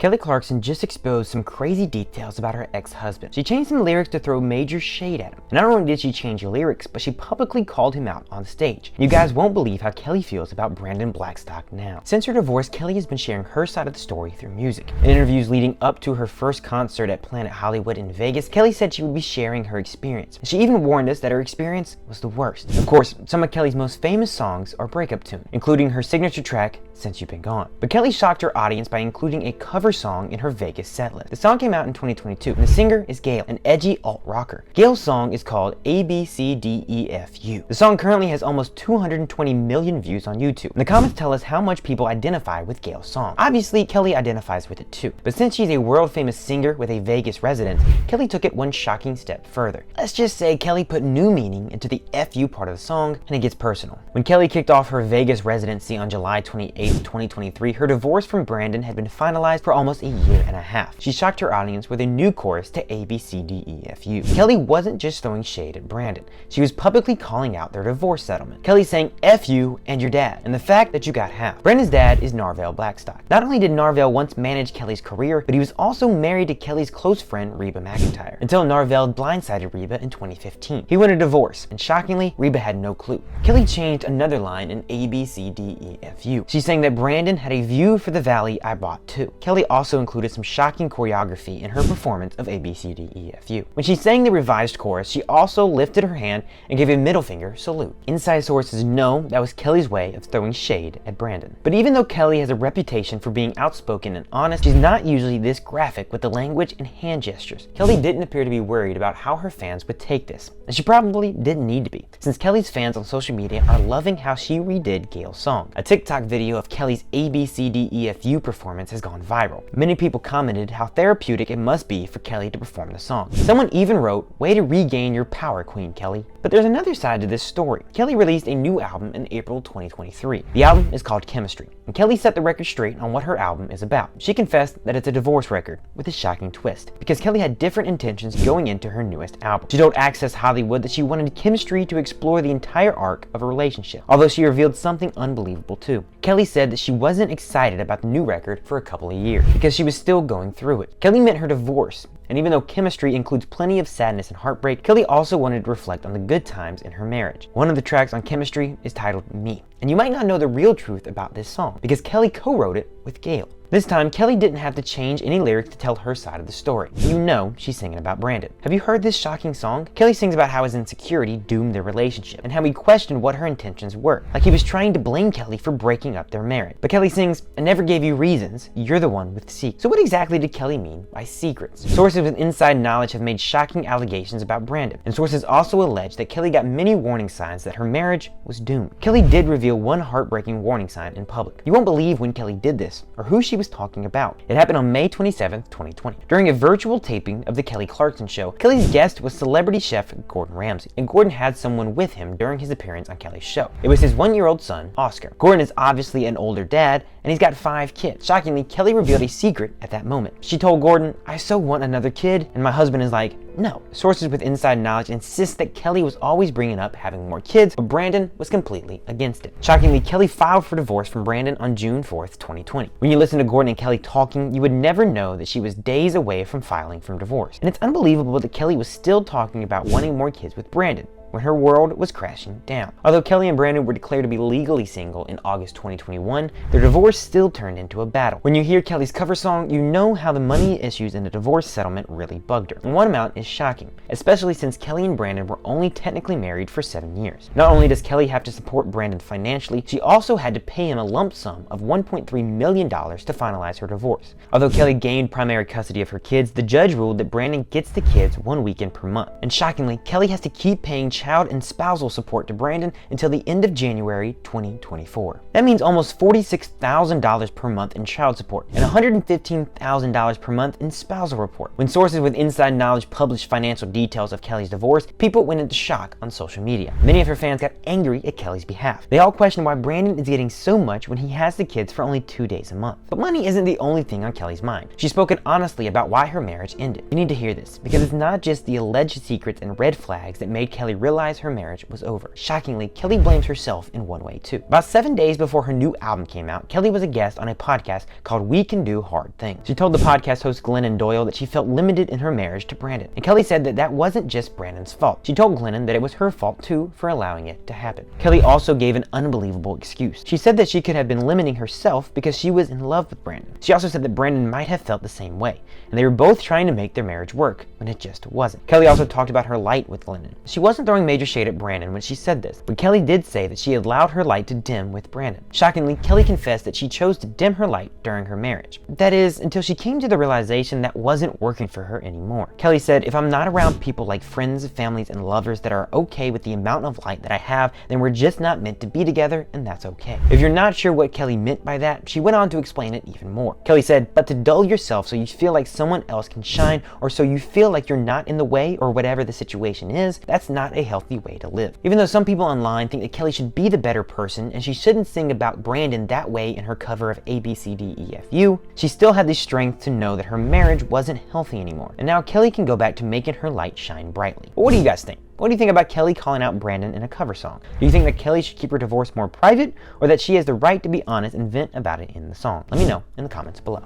Kelly Clarkson just exposed some crazy details about her ex-husband. She changed some lyrics to throw major shade at him. And not only did she change the lyrics, but she publicly called him out on stage. You guys won't believe how Kelly feels about Brandon Blackstock now. Since her divorce, Kelly has been sharing her side of the story through music. In interviews leading up to her first concert at Planet Hollywood in Vegas, Kelly said she would be sharing her experience. She even warned us that her experience was the worst. Of course, some of Kelly's most famous songs are breakup tunes, including her signature track, Since You've Been Gone. But Kelly shocked her audience by including a cover song in her Vegas setlist. The song came out in 2022, and the singer is Gayle, an edgy alt-rocker. Gayle's song is called ACDEFU. The song currently has almost 220 million views on YouTube, and the comments tell us how much people identify with Gayle's song. Obviously, Kelly identifies with it too, but since she's a world-famous singer with a Vegas residence, Kelly took it one shocking step further. Let's just say Kelly put new meaning into the FU part of the song, and it gets personal. When Kelly kicked off her Vegas residency on July 28, 2023, her divorce from Brandon had been finalized for almost a year and a half. She shocked her audience with a new chorus to ABCDEFU. Kelly wasn't just throwing shade at Brandon. She was publicly calling out their divorce settlement. Kelly saying, F you and your dad, and the fact that you got half. Brandon's dad is Narvell Blackstock. Not only did Narvell once manage Kelly's career, but he was also married to Kelly's close friend Reba McEntire, until Narvell blindsided Reba in 2015. He wanted a divorce, and shockingly, Reba had no clue. Kelly changed another line in ABCDEFU. She's saying that Brandon had a view for the valley I bought too. Kelly also included some shocking choreography in her performance of ABCDEFU. When she sang the revised chorus, she also lifted her hand and gave a middle finger salute. Inside sources know that was Kelly's way of throwing shade at Brandon. But even though Kelly has a reputation for being outspoken and honest, she's not usually this graphic with the language and hand gestures. Kelly didn't appear to be worried about how her fans would take this, and she probably didn't need to be, since Kelly's fans on social media are loving how she redid Gayle's song. A TikTok video of Kelly's ABCDEFU performance has gone viral. Many people commented how therapeutic it must be for Kelly to perform the song. Someone even wrote, "Way to regain your power, Queen Kelly." But there's another side to this story. Kelly released a new album in April 2023. The album is called Chemistry, and Kelly set the record straight on what her album is about. She confessed that it's a divorce record, with a shocking twist, because Kelly had different intentions going into her newest album. She told Access Hollywood that she wanted Chemistry to explore the entire arc of a relationship, although she revealed something unbelievable too. Kelly said that she wasn't excited about the new record for a couple of years, because she was still going through it. Kelly meant her divorce, and even though Chemistry includes plenty of sadness and heartbreak, Kelly also wanted to reflect on the good times in her marriage. One of the tracks on Chemistry is titled Me, and you might not know the real truth about this song, because Kelly co-wrote it with Gayle. This time, Kelly didn't have to change any lyrics to tell her side of the story. You know she's singing about Brandon. Have you heard this shocking song? Kelly sings about how his insecurity doomed their relationship, and how he questioned what her intentions were, like he was trying to blame Kelly for breaking up their marriage. But Kelly sings, "I never gave you reasons, you're the one with secrets." So what exactly did Kelly mean by secrets? Sources with inside knowledge have made shocking allegations about Brandon, and sources also allege that Kelly got many warning signs that her marriage was doomed. Kelly did reveal one heartbreaking warning sign in public. You won't believe when Kelly did this, or who she was talking about. It happened on May 27th, 2020. During a virtual taping of the Kelly Clarkson show, Kelly's guest was celebrity chef Gordon Ramsay, and Gordon had someone with him during his appearance on Kelly's show. It was his 1-year-old son, Oscar. Gordon is obviously an older dad, and he's got 5 kids. Shockingly, Kelly revealed a secret at that moment. She told Gordon, "I so want another kid," and my husband is like, "No." Sources with inside knowledge insist that Kelly was always bringing up having more kids, but Brandon was completely against it. Shockingly, Kelly filed for divorce from Brandon on June 4th, 2020. When you listen to Gordon and Kelly talking, you would never know that she was days away from filing for divorce. And it's unbelievable that Kelly was still talking about wanting more kids with Brandon when her world was crashing down. Although Kelly and Brandon were declared to be legally single in August 2021, their divorce still turned into a battle. When you hear Kelly's cover song, you know how the money issues in the divorce settlement really bugged her. And one amount is shocking, especially since Kelly and Brandon were only technically married for 7 years. Not only does Kelly have to support Brandon financially, she also had to pay him a lump sum of $1.3 million to finalize her divorce. Although Kelly gained primary custody of her kids, the judge ruled that Brandon gets the kids 1 weekend per month. And shockingly, Kelly has to keep paying child and spousal support to Brandon until the end of January 2024. That means almost $46,000 per month in child support and $115,000 per month in spousal support. When sources with inside knowledge published financial details of Kelly's divorce, people went into shock on social media. Many of her fans got angry at Kelly's behalf. They all questioned why Brandon is getting so much when he has the kids for only 2 days a month. But money isn't the only thing on Kelly's mind. She's spoken honestly about why her marriage ended. You need to hear this, because it's not just the alleged secrets and red flags that made Kelly realize realize her marriage was over. Shockingly, Kelly blames herself in one way too. About 7 days before her new album came out, Kelly was a guest on a podcast called We Can Do Hard Things. She told the podcast host Glennon Doyle that she felt limited in her marriage to Brandon. And Kelly said that that wasn't just Brandon's fault. She told Glennon that it was her fault too for allowing it to happen. Kelly also gave an unbelievable excuse. She said that she could have been limiting herself because she was in love with Brandon. She also said that Brandon might have felt the same way, and they were both trying to make their marriage work when it just wasn't. Kelly also talked about her light with Glennon. She wasn't throwing major shade at Brandon when she said this, but Kelly did say that she allowed her light to dim with Brandon. Shockingly, Kelly confessed that she chose to dim her light during her marriage. That is, until she came to the realization that wasn't working for her anymore. Kelly said, "If I'm not around people like friends, families, and lovers that are okay with the amount of light that I have, then we're just not meant to be together, and that's okay." If you're not sure what Kelly meant by that, she went on to explain it even more. Kelly said, "But to dull yourself so you feel like someone else can shine, or so you feel like you're not in the way, or whatever the situation is, that's not a healthy way to live." Even though some people online think that Kelly should be the better person and she shouldn't sing about Brandon that way in her cover of ACDEFU, she still had the strength to know that her marriage wasn't healthy anymore. And now Kelly can go back to making her light shine brightly. But what do you guys think? What do you think about Kelly calling out Brandon in a cover song? Do you think that Kelly should keep her divorce more private, or that she has the right to be honest and vent about it in the song? Let me know in the comments below.